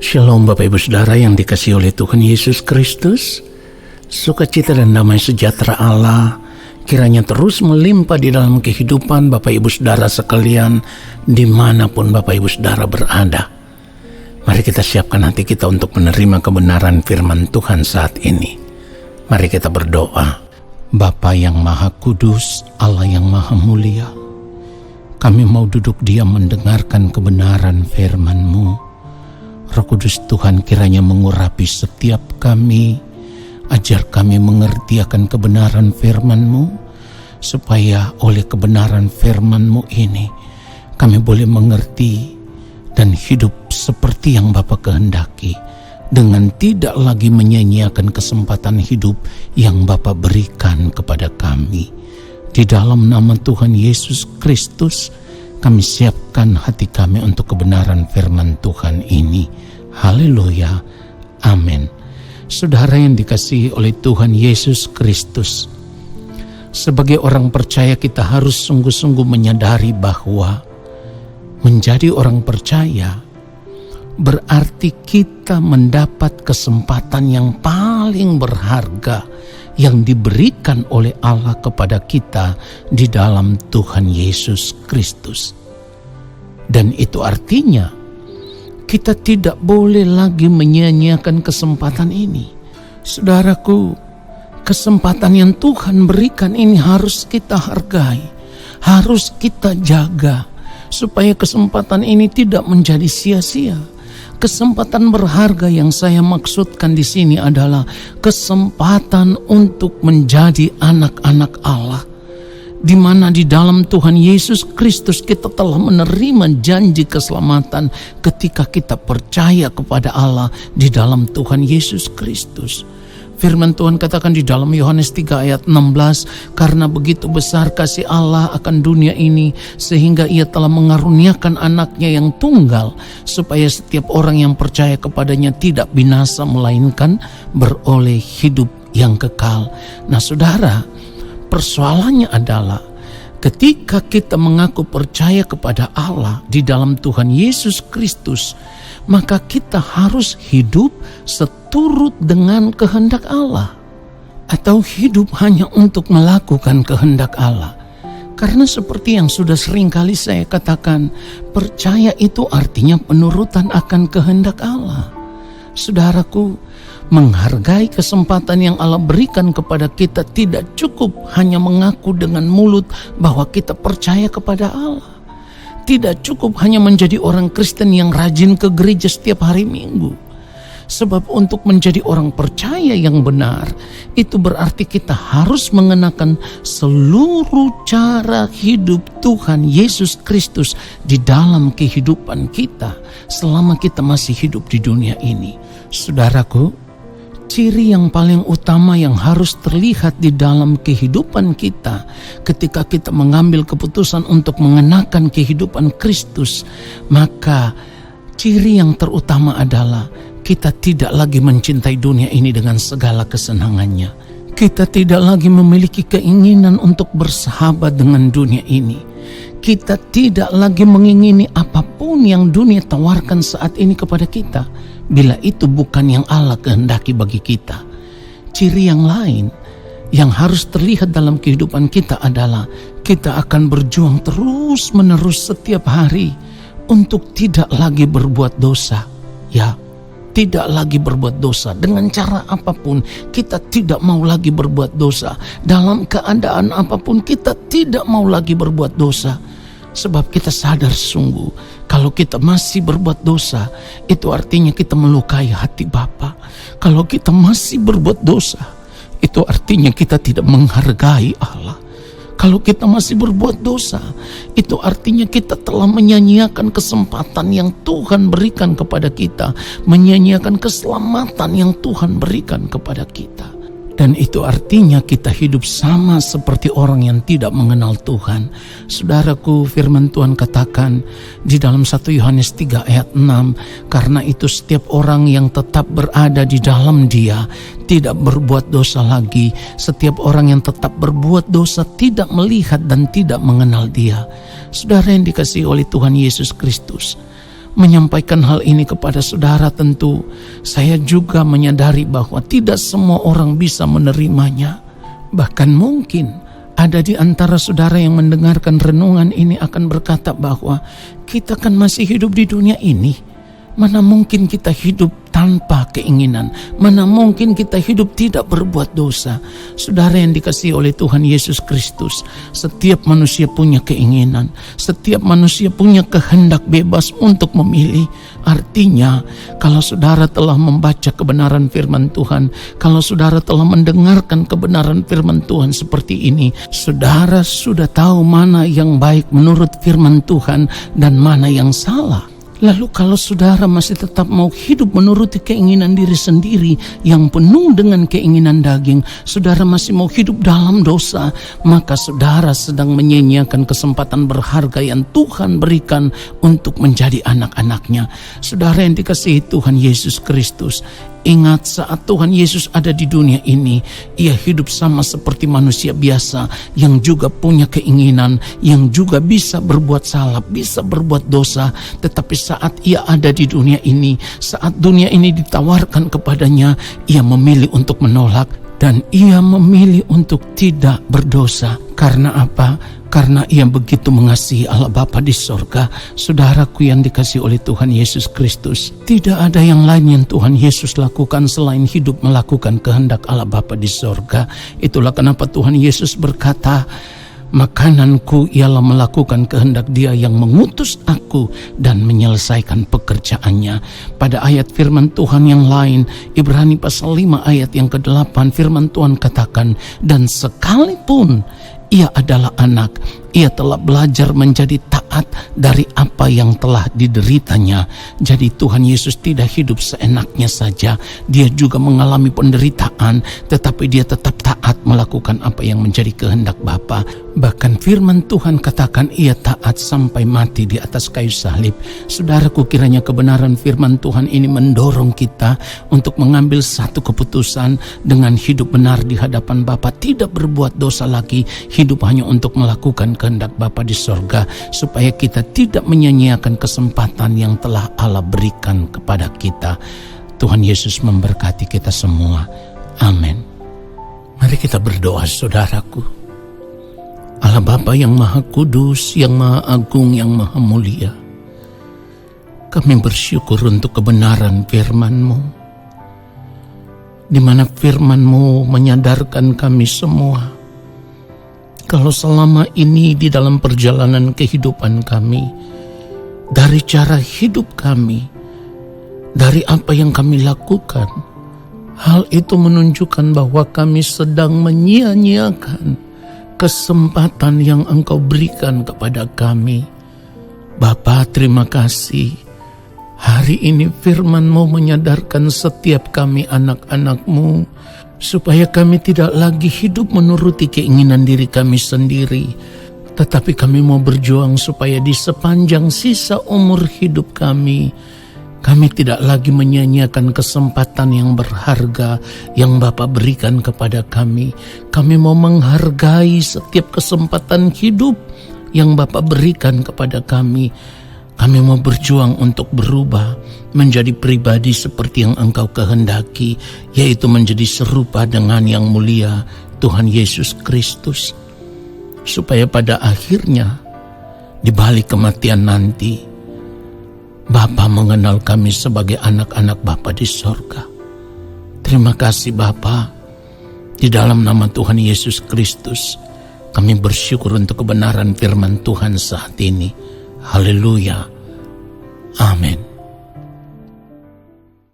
Shalom Bapak Ibu Saudara yang dikasihi oleh Tuhan Yesus Kristus. Sukacita dan damai sejahtera Allah kiranya terus melimpah di dalam kehidupan Bapak Ibu Saudara sekalian dimanapun Bapak Ibu Saudara berada. Mari kita siapkan hati kita untuk menerima kebenaran firman Tuhan saat ini. Mari kita berdoa. Bapa yang Maha Kudus, Allah yang Maha Mulia, kami mau duduk diam mendengarkan kebenaran firman-Mu. Roh Kudus Tuhan kiranya mengurapi setiap kami, ajar kami mengerti akan kebenaran firman-Mu, supaya oleh kebenaran firman-Mu ini kami boleh mengerti dan hidup seperti yang Bapa kehendaki, dengan tidak lagi menyia-nyiakan kesempatan hidup yang Bapa berikan kepada kami. Di dalam nama Tuhan Yesus Kristus, kami siapkan hati kami untuk kebenaran firman Tuhan ini. Haleluya. Amin. Saudara yang dikasihi oleh Tuhan Yesus Kristus, sebagai orang percaya kita harus sungguh-sungguh menyadari bahwa menjadi orang percaya berarti kita mendapat kesempatan yang paling berharga yang diberikan oleh Allah kepada kita di dalam Tuhan Yesus Kristus. Dan itu artinya kita tidak boleh lagi menyia-nyiakan kesempatan ini. Saudaraku, kesempatan yang Tuhan berikan ini harus kita hargai, harus kita jaga, supaya kesempatan ini tidak menjadi sia-sia. Kesempatan berharga yang saya maksudkan di sini adalah kesempatan untuk menjadi anak-anak Allah, di mana di dalam Tuhan Yesus Kristus kita telah menerima janji keselamatan ketika kita percaya kepada Allah di dalam Tuhan Yesus Kristus. Firman Tuhan katakan di dalam Yohanes 3 ayat 16, karena begitu besar kasih Allah akan dunia ini, sehingga ia telah mengaruniakan anaknya yang tunggal, supaya setiap orang yang percaya kepadanya tidak binasa, melainkan beroleh hidup yang kekal. Nah saudara, persoalannya adalah ketika kita mengaku percaya kepada Allah di dalam Tuhan Yesus Kristus, maka kita harus hidup seturut dengan kehendak Allah, atau hidup hanya untuk melakukan kehendak Allah. Karena seperti yang sudah sering kali saya katakan, percaya itu artinya penurutan akan kehendak Allah. Saudaraku, menghargai kesempatan yang Allah berikan kepada kita tidak cukup hanya mengaku dengan mulut bahwa kita percaya kepada Allah. Tidak cukup hanya menjadi orang Kristen yang rajin ke gereja setiap hari Minggu. Sebab untuk menjadi orang percaya yang benar, itu berarti kita harus mengenakan seluruh cara hidup Tuhan Yesus Kristus di dalam kehidupan kita selama kita masih hidup di dunia ini. Saudaraku, ciri yang paling utama yang harus terlihat di dalam kehidupan kita ketika kita mengambil keputusan untuk mengenakan kehidupan Kristus, maka ciri yang terutama adalah kita tidak lagi mencintai dunia ini dengan segala kesenangannya. Kita tidak lagi memiliki keinginan untuk bersahabat dengan dunia ini. Kita tidak lagi mengingini apapun yang dunia tawarkan saat ini kepada kita, bila itu bukan yang Allah kehendaki bagi kita. Ciri yang lain yang harus terlihat dalam kehidupan kita adalah kita akan berjuang terus-menerus setiap hari untuk tidak lagi berbuat dosa. Ya, tidak lagi berbuat dosa. Dengan cara apapun kita tidak mau lagi berbuat dosa. Dalam keadaan apapun kita tidak mau lagi berbuat dosa. Sebab kita sadar sungguh kalau kita masih berbuat dosa, itu artinya kita melukai hati Bapa. Kalau kita masih berbuat dosa, itu artinya kita tidak menghargai Allah. Kalau kita masih berbuat dosa, itu artinya kita telah menyia-nyiakan kesempatan yang Tuhan berikan kepada kita, menyia-nyiakan keselamatan yang Tuhan berikan kepada kita. Dan itu artinya kita hidup sama seperti orang yang tidak mengenal Tuhan. Saudaraku, firman Tuhan katakan di dalam 1 Yohanes 3 ayat 6, karena itu setiap orang yang tetap berada di dalam Dia tidak berbuat dosa lagi. Setiap orang yang tetap berbuat dosa tidak melihat dan tidak mengenal Dia. Saudara yang dikasihi oleh Tuhan Yesus Kristus, menyampaikan hal ini kepada saudara, tentu saya juga menyadari bahwa tidak semua orang bisa menerimanya. Bahkan mungkin ada di antara saudara yang mendengarkan renungan ini akan berkata bahwa kita kan masih hidup di dunia ini. Mana mungkin kita hidup tanpa keinginan? Mana mungkin kita hidup tidak berbuat dosa? Saudara yang dikasihi oleh Tuhan Yesus Kristus, setiap manusia punya keinginan, setiap manusia punya kehendak bebas untuk memilih. Artinya, kalau saudara telah membaca kebenaran firman Tuhan, kalau saudara telah mendengarkan kebenaran firman Tuhan seperti ini, saudara sudah tahu mana yang baik menurut firman Tuhan dan mana yang salah. Lalu kalau saudara masih tetap mau hidup menuruti keinginan diri sendiri yang penuh dengan keinginan daging, saudara masih mau hidup dalam dosa, maka saudara sedang menyia-nyiakan kesempatan berharga yang Tuhan berikan untuk menjadi anak-anaknya. Saudara yang dikasihi Tuhan Yesus Kristus, ingat saat Tuhan Yesus ada di dunia ini, Ia hidup sama seperti manusia biasa yang juga punya keinginan, yang juga bisa berbuat salah, bisa berbuat dosa. Tetapi saat Ia ada di dunia ini, saat dunia ini ditawarkan kepadanya, Ia memilih untuk menolak dan Ia memilih untuk tidak berdosa. Karena apa? Karena Ia begitu mengasihi Allah Bapa di sorga. Saudaraku yang dikasihi oleh Tuhan Yesus Kristus, tidak ada yang lain yang Tuhan Yesus lakukan selain hidup melakukan kehendak Allah Bapa di sorga. Itulah kenapa Tuhan Yesus berkata, makananku ialah melakukan kehendak Dia yang mengutus aku dan menyelesaikan pekerjaannya. Pada ayat firman Tuhan yang lain, Ibrani pasal 5 ayat yang ke-8, firman Tuhan katakan, dan sekalipun Ia adalah anak, Ia telah belajar menjadi taat dari apa yang telah dideritanya. Jadi Tuhan Yesus tidak hidup seenaknya saja. Dia juga mengalami penderitaan, tetapi Dia tetap taat melakukan apa yang menjadi kehendak Bapa. Bahkan firman Tuhan katakan Ia taat sampai mati di atas kayu salib. Saudaraku, kiranya kebenaran firman Tuhan ini mendorong kita untuk mengambil satu keputusan dengan hidup benar di hadapan Bapa, tidak berbuat dosa lagi, hidup hanya untuk melakukan kehendak Bapa di sorga, supaya kita tidak menyia-nyiakan kesempatan yang telah Allah berikan kepada kita. Tuhan Yesus memberkati kita semua. Amin. Mari kita berdoa, saudaraku. Allah Bapa yang Maha Kudus, yang Maha Agung, yang Maha Mulia, kami bersyukur untuk kebenaran firman-Mu, di mana firman-Mu menyadarkan kami semua kalau selama ini di dalam perjalanan kehidupan kami, dari cara hidup kami, dari apa yang kami lakukan, hal itu menunjukkan bahwa kami sedang menyia-nyiakan kesempatan yang Engkau berikan kepada kami. Bapa, terima kasih. Hari ini firman-Mu menyadarkan setiap kami anak-anak-Mu, supaya kami tidak lagi hidup menuruti keinginan diri kami sendiri, tetapi kami mau berjuang supaya di sepanjang sisa umur hidup kami tidak lagi menyia-nyiakan kesempatan yang berharga yang Bapa berikan kepada kami. Kami mau menghargai setiap kesempatan hidup yang Bapa berikan kepada kami. Kami mau berjuang untuk berubah menjadi pribadi seperti yang Engkau kehendaki, yaitu menjadi serupa dengan yang mulia Tuhan Yesus Kristus, supaya pada akhirnya di balik kematian nanti Bapa mengenal kami sebagai anak-anak Bapa di sorga. Terima kasih Bapa. Di dalam nama Tuhan Yesus Kristus kami bersyukur untuk kebenaran firman Tuhan saat ini. Haleluya. Amin.